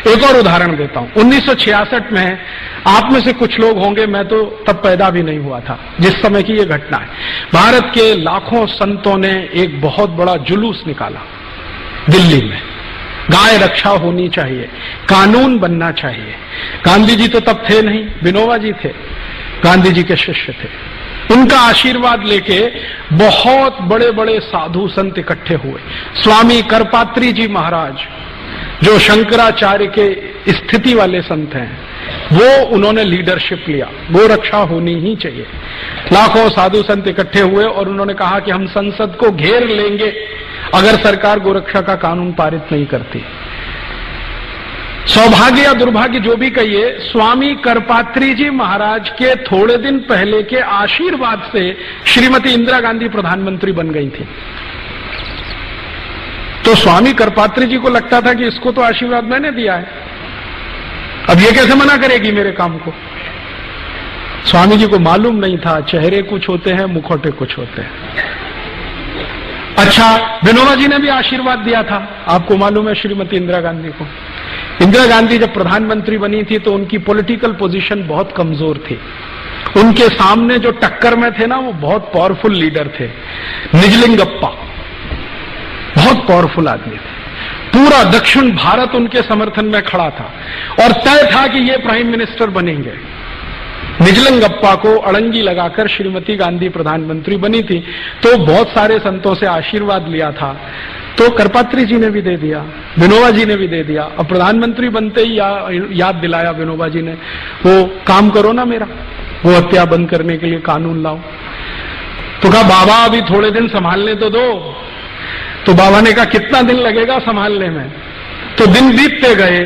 एक और उदाहरण देता हूं। 1966 में आप में से कुछ लोग होंगे, मैं तो तब पैदा भी नहीं हुआ था जिस समय की यह घटना है। भारत के लाखों संतों ने एक बहुत बड़ा जुलूस निकाला दिल्ली में। गाय रक्षा होनी चाहिए, कानून बनना चाहिए। गांधी जी तो तब थे नहीं, विनोबा जी थे, गांधी जी के शिष्य थे। उनका आशीर्वाद लेके बहुत बड़े बड़े साधु संत इकट्ठे हुए। स्वामी करपात्री जी महाराज, जो शंकराचार्य के स्थिति वाले संत हैं, वो उन्होंने लीडरशिप लिया, गो रक्षा होनी ही चाहिए। लाखों साधु संत इकट्ठे हुए और उन्होंने कहा कि हम संसद को घेर लेंगे अगर सरकार गोरक्षा का कानून पारित नहीं करती। सौभाग्य या दुर्भाग्य जो भी कहिए, स्वामी करपात्री जी महाराज के थोड़े दिन पहले के आशीर्वाद से श्रीमती इंदिरा गांधी प्रधानमंत्री बन गई थी। तो स्वामी करपात्री जी को लगता था कि इसको तो आशीर्वाद मैंने दिया है, अब ये कैसे मना करेगी मेरे काम को। स्वामी जी को मालूम नहीं था चेहरे कुछ होते हैं, मुखौटे कुछ होते हैं। अच्छा, विनोबा जी ने भी आशीर्वाद दिया था, आपको मालूम है, श्रीमती इंदिरा गांधी को। इंदिरा गांधी जब प्रधानमंत्री बनी थी तो उनकी पॉलिटिकल पोजीशन बहुत कमजोर थी। उनके सामने जो टक्कर में थे ना, वो बहुत पावरफुल लीडर थे, निजलिंगप्पा, बहुत पावरफुल आदमी थे। पूरा दक्षिण भारत उनके समर्थन में खड़ा था और तय था कि ये प्राइम मिनिस्टर बनेंगे। निजलिंगप्पा को अड़ंगी लगाकर श्रीमती गांधी प्रधानमंत्री बनी थी, तो बहुत सारे संतों से आशीर्वाद लिया था, तो करपात्री जी ने भी दे दिया, विनोबा जी ने भी दे दिया। अब प्रधानमंत्री बनते ही याद दिलाया विनोबा जी ने, वो काम करो ना मेरा, वो हत्या बंद करने के लिए कानून लाओ। तो कहा बाबा अभी थोड़े दिन संभालने तो दो। तो बाबा ने कहा कितना दिन लगेगा संभालने में। तो दिन बीतते गए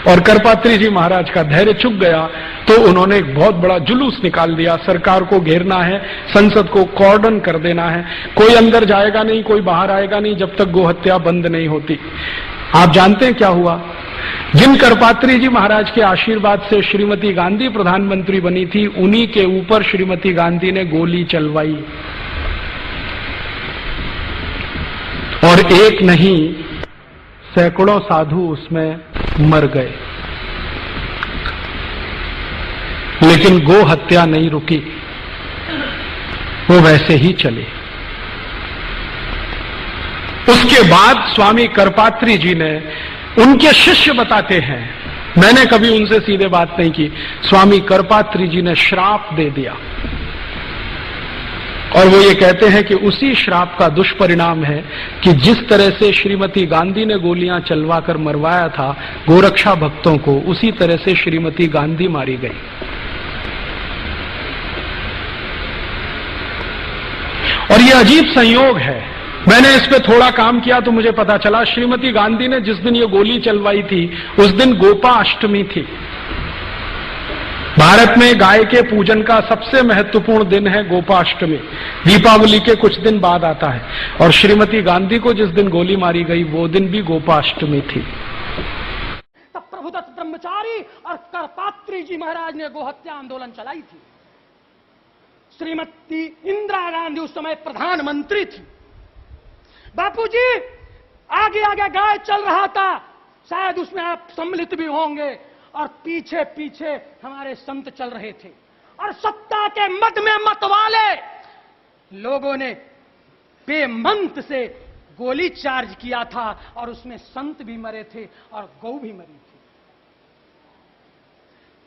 और करपात्री जी महाराज का धैर्य चुक गया, तो उन्होंने एक बहुत बड़ा जुलूस निकाल दिया। सरकार को घेरना है, संसद को कॉर्डन कर देना है, कोई अंदर जाएगा नहीं, कोई बाहर आएगा नहीं जब तक गोहत्या बंद नहीं होती। आप जानते हैं क्या हुआ? जिन करपात्री जी महाराज के आशीर्वाद से श्रीमती गांधी प्रधानमंत्री बनी थी, उन्हीं के ऊपर श्रीमती गांधी ने गोली चलवाई और एक नहीं सैकड़ों साधु उसमें मर गए। लेकिन गो हत्या नहीं रुकी, वो वैसे ही चली। उसके बाद स्वामी करपात्री जी ने, उनके शिष्य बताते हैं, मैंने कभी उनसे सीधे बात नहीं की, स्वामी करपात्री जी ने श्राप दे दिया और वो ये कहते हैं कि उसी श्राप का दुष्परिणाम है कि जिस तरह से श्रीमती गांधी ने गोलियां चलवाकर मरवाया था गोरक्षा भक्तों को, उसी तरह से श्रीमती गांधी मारी गई। और ये अजीब संयोग है, मैंने इस पे थोड़ा काम किया तो मुझे पता चला, श्रीमती गांधी ने जिस दिन ये गोली चलवाई थी उस दिन गोपाष्टमी थी। भारत में गाय के पूजन का सबसे महत्वपूर्ण दिन है गोपाष्टमी, दीपावली के कुछ दिन बाद आता है। और श्रीमती गांधी को जिस दिन गोली मारी गई वो दिन भी गोपाष्टमी थी। तब प्रभुदत्त ब्रह्मचारी और करपात्री जी महाराज ने गोहत्या आंदोलन चलाई थी। श्रीमती इंदिरा गांधी उस समय प्रधानमंत्री थी। बापूजी आगे आगे गाय चल रहा था, शायद उसमें आप सम्मिलित भी होंगे, और पीछे पीछे हमारे संत चल रहे थे और सत्ता के मद में मतवाले लोगों ने बेमंत से गोली चार्ज किया था और उसमें संत भी मरे थे और गौ भी मरी थी।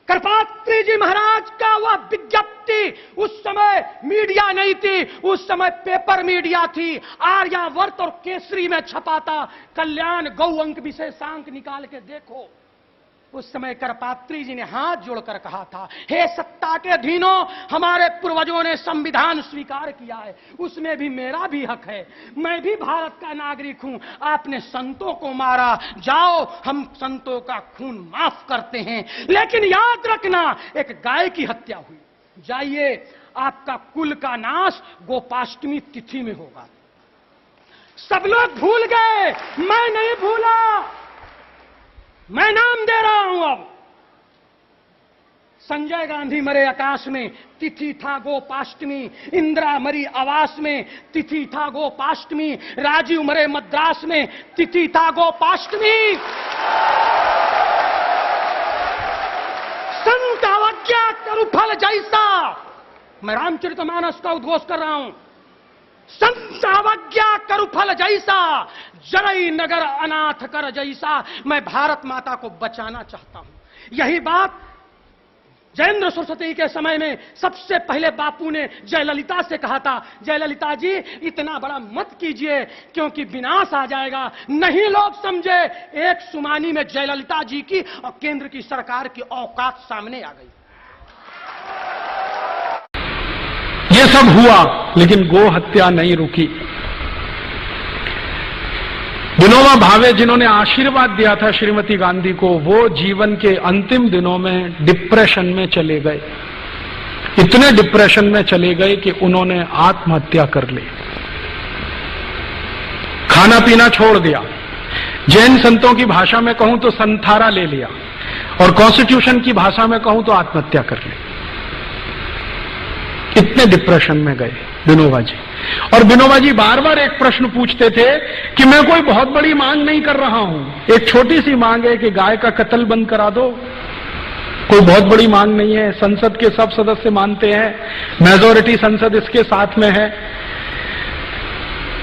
करपात्री जी महाराज का वह विज्ञप्ति, उस समय मीडिया नहीं थी, उस समय पेपर मीडिया थी, आर्यावर्त और केसरी में छपा था, कल्याण गौ अंक विशेषांक निकाल के देखो। उस समय करपात्री जी ने हाथ जोड़कर कहा था, हे सत्ता के अधीनों, हमारे पूर्वजों ने संविधान स्वीकार किया है, उसमें भी मेरा भी हक है, मैं भी भारत का नागरिक हूं। आपने संतों को मारा, जाओ हम संतों का खून माफ करते हैं, लेकिन याद रखना एक गाय की हत्या हुई, जाइए आपका कुल का नाश गोपाष्टमी तिथि में होगा। सब लोग भूल गए, मैं नहीं भूला, मैं नाम दे रहा हूं। अब संजय गांधी मरे आकाश में, तिथि था गोपाष्टमी। इंदिरा मरी आवास में, तिथि था गोपाष्टमी। राजीव मरे मद्रास में, तिथि था गोपाष्टमी। मैं रामचरितमानस का उद्घोष कर रहा हूं। संत अवज्ञा करु फल जैसा, जरई नगर अनाथ कर जैसा। मैं भारत माता को बचाना चाहता हूं। यही बात जयेंद्र सरस्वती के समय में सबसे पहले बापू ने जयललिता से कहा था, जयललिता जी इतना बड़ा मत कीजिए क्योंकि विनाश आ जाएगा। नहीं लोग समझे, एक सुमानी में जयललिता जी की और केंद्र की सरकार की औकात सामने आ गई। ये सब हुआ लेकिन गो हत्या नहीं रुकी। विनोबा भावे जिन्होंने आशीर्वाद दिया था श्रीमती गांधी को, वो जीवन के अंतिम दिनों में डिप्रेशन में चले गए। इतने डिप्रेशन में चले गए कि उन्होंने आत्महत्या कर ली, खाना पीना छोड़ दिया। जैन संतों की भाषा में कहूं तो संथारा ले लिया, और कॉन्स्टिट्यूशन की भाषा में कहूं तो आत्महत्या कर ली। इतने डिप्रेशन में गए विनोबा जी। और विनोबा जी बार बार एक प्रश्न पूछते थे कि मैं कोई बहुत बड़ी मांग नहीं कर रहा हूं, एक छोटी सी मांग है कि गाय का कत्ल बंद करा दो। कोई बहुत बड़ी मांग नहीं है, संसद के सब सदस्य मानते हैं, मेजॉरिटी संसद इसके साथ में है।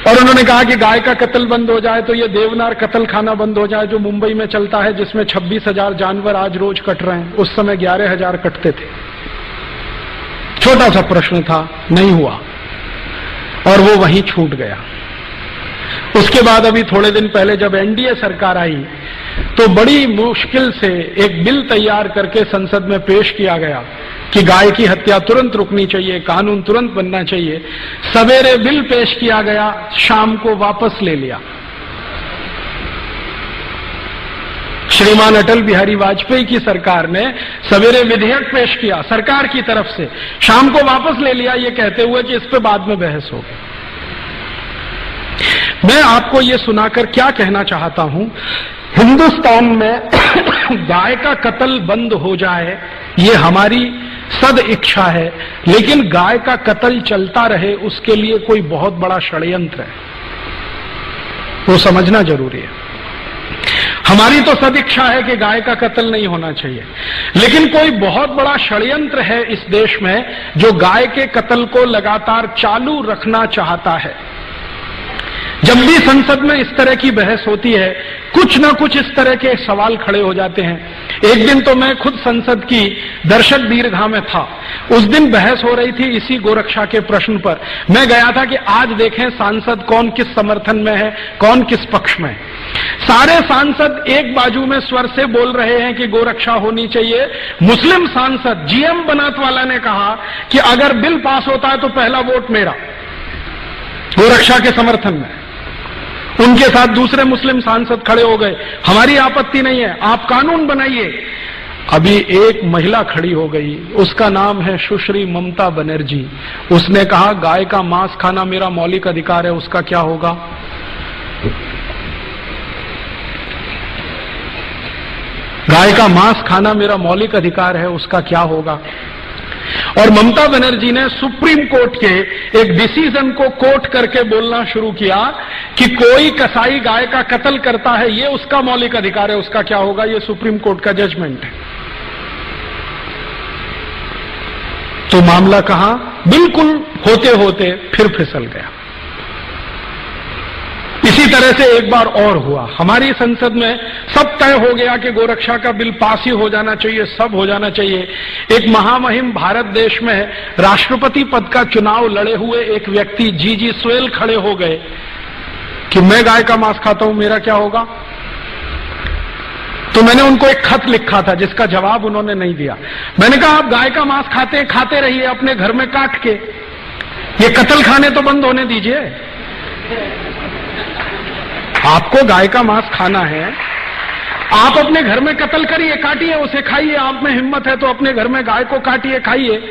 और उन्होंने कहा कि गाय का कत्ल बंद हो जाए तो ये देवनार कत्ल खाना बंद हो जाए जो मुंबई में चलता है, जिसमें 26,000 जानवर आज रोज कट रहे हैं, उस समय 11,000 कटते थे। छोटा सा प्रश्न था, नहीं हुआ और वो वहीं छूट गया। उसके बाद अभी थोड़े दिन पहले जब एनडीए सरकार आई तो बड़ी मुश्किल से एक बिल तैयार करके संसद में पेश किया गया कि गाय की हत्या तुरंत रुकनी चाहिए, कानून तुरंत बनना चाहिए। सवेरे बिल पेश किया गया, शाम को वापस ले लिया। श्रीमान अटल बिहारी वाजपेयी की सरकार ने सवेरे विधेयक पेश किया सरकार की तरफ से, शाम को वापस ले लिया, ये कहते हुए कि इस पे बाद में बहस होगी। मैं आपको ये सुनाकर क्या कहना चाहता हूं, हिंदुस्तान में गाय का कत्ल बंद हो जाए ये हमारी सद इच्छा है, लेकिन गाय का कत्ल चलता रहे उसके लिए कोई बहुत बड़ा षड्यंत्र है, वो समझना जरूरी है। हमारी तो सदिच्छा है कि गाय का कत्ल नहीं होना चाहिए, लेकिन कोई बहुत बड़ा षड्यंत्र है इस देश में जो गाय के कत्ल को लगातार चालू रखना चाहता है। जब भी संसद में इस तरह की बहस होती है, कुछ ना कुछ इस तरह के सवाल खड़े हो जाते हैं। एक दिन तो मैं खुद संसद की दर्शक दीर्घा में था, उस दिन बहस हो रही थी इसी गोरक्षा के प्रश्न पर। मैं गया था कि आज देखें सांसद कौन किस समर्थन में है, कौन किस पक्ष में है। सारे सांसद एक बाजू में स्वर से बोल रहे हैं कि गोरक्षा होनी चाहिए। मुस्लिम सांसद जीएम बनातवाला ने कहा कि अगर बिल पास होता है तो पहला वोट मेरा, गोरक्षा के समर्थन में। उनके साथ दूसरे मुस्लिम सांसद खड़े हो गए, हमारी आपत्ति नहीं है, आप कानून बनाइए। अभी एक महिला खड़ी हो गई, उसका नाम है सुश्री ममता बनर्जी। उसने कहा गाय का मांस खाना मेरा मौलिक अधिकार है, उसका क्या होगा? गाय का मांस खाना मेरा मौलिक अधिकार है, उसका क्या होगा? और ममता बनर्जी ने सुप्रीम कोर्ट के एक डिसीजन को कोट करके बोलना शुरू किया कि कोई कसाई गाय का कत्ल करता है, ये उसका मौलिक अधिकार है, उसका क्या होगा? ये सुप्रीम कोर्ट का जजमेंट है। तो मामला कहां बिल्कुल होते होते फिर फिसल गया। इसी तरह से एक बार और हुआ, हमारी संसद में सब तय हो गया कि गोरक्षा का बिल पास ही हो जाना चाहिए, सब हो जाना चाहिए। एक महामहिम भारत देश में राष्ट्रपति पद का चुनाव लड़े हुए एक व्यक्ति जी सोएल खड़े हो गए कि मैं गाय का मांस खाता हूं, मेरा क्या होगा? तो मैंने उनको एक खत लिखा था जिसका जवाब उन्होंने नहीं दिया। मैंने कहा आप गाय का मांस खाते रहिए अपने घर में काट के, ये कत्ल खाने तो बंद होने दीजिए। आपको गाय का मांस खाना है, आप अपने घर में कत्ल करिए, काटिए उसे, खाइए। आप में हिम्मत है तो अपने घर में गाय को काटिए, खाइए।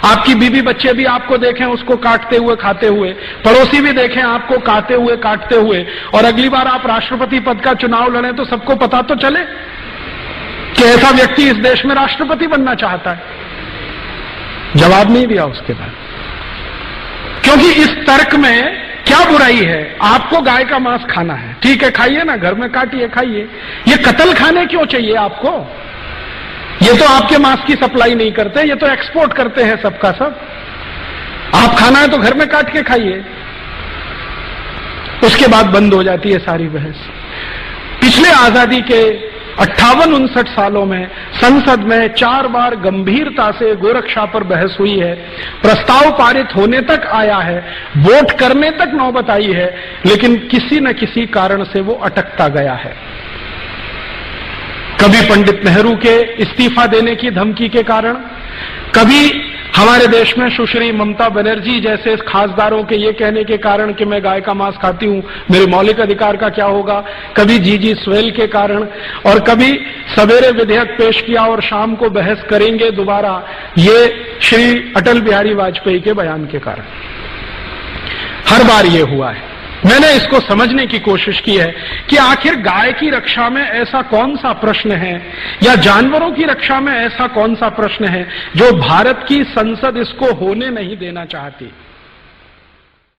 आपकी बीवी बच्चे भी आपको देखें उसको काटते हुए, खाते हुए, पड़ोसी भी देखें आपको काटते हुए, काटते हुए, और अगली बार आप राष्ट्रपति पद का चुनाव लड़ें तो सबको पता तो चले कि ऐसा व्यक्ति इस देश में राष्ट्रपति बनना चाहता है। जवाब नहीं दिया उसके बाद, क्योंकि इस तर्क में क्या बुराई है? आपको गाय का मांस खाना है, ठीक है, खाइए ना, घर में काटिए, खाइए। ये कत्ल खाने क्यों चाहिए आपको? ये तो आपके मांस की सप्लाई नहीं करते, ये तो एक्सपोर्ट करते हैं सबका सब। आप खाना है तो घर में काट के खाइए। उसके बाद बंद हो जाती है सारी बहस। पिछले आजादी के 58-59 सालों में संसद में 4 बार गंभीरता से गोरक्षा पर बहस हुई है, प्रस्ताव पारित होने तक आया है, वोट करने तक नौबत आई है, लेकिन किसी न किसी कारण से वो अटकता गया है। कभी पंडित नेहरू के इस्तीफा देने की धमकी के कारण, कभी हमारे देश में सुश्री ममता बनर्जी जैसे खासदारों के ये कहने के कारण कि मैं गाय का मांस खाती हूं, मेरे मौलिक अधिकार का क्या होगा, कभी जीजी स्वेल के कारण, और कभी सवेरे विधेयक पेश किया और शाम को बहस करेंगे दोबारा, ये श्री अटल बिहारी वाजपेयी के बयान के कारण। हर बार ये हुआ है। मैंने इसको समझने की कोशिश की है कि आखिर गाय की रक्षा में ऐसा कौन सा प्रश्न है, या जानवरों की रक्षा में ऐसा कौन सा प्रश्न है जो भारत की संसद इसको होने नहीं देना चाहती।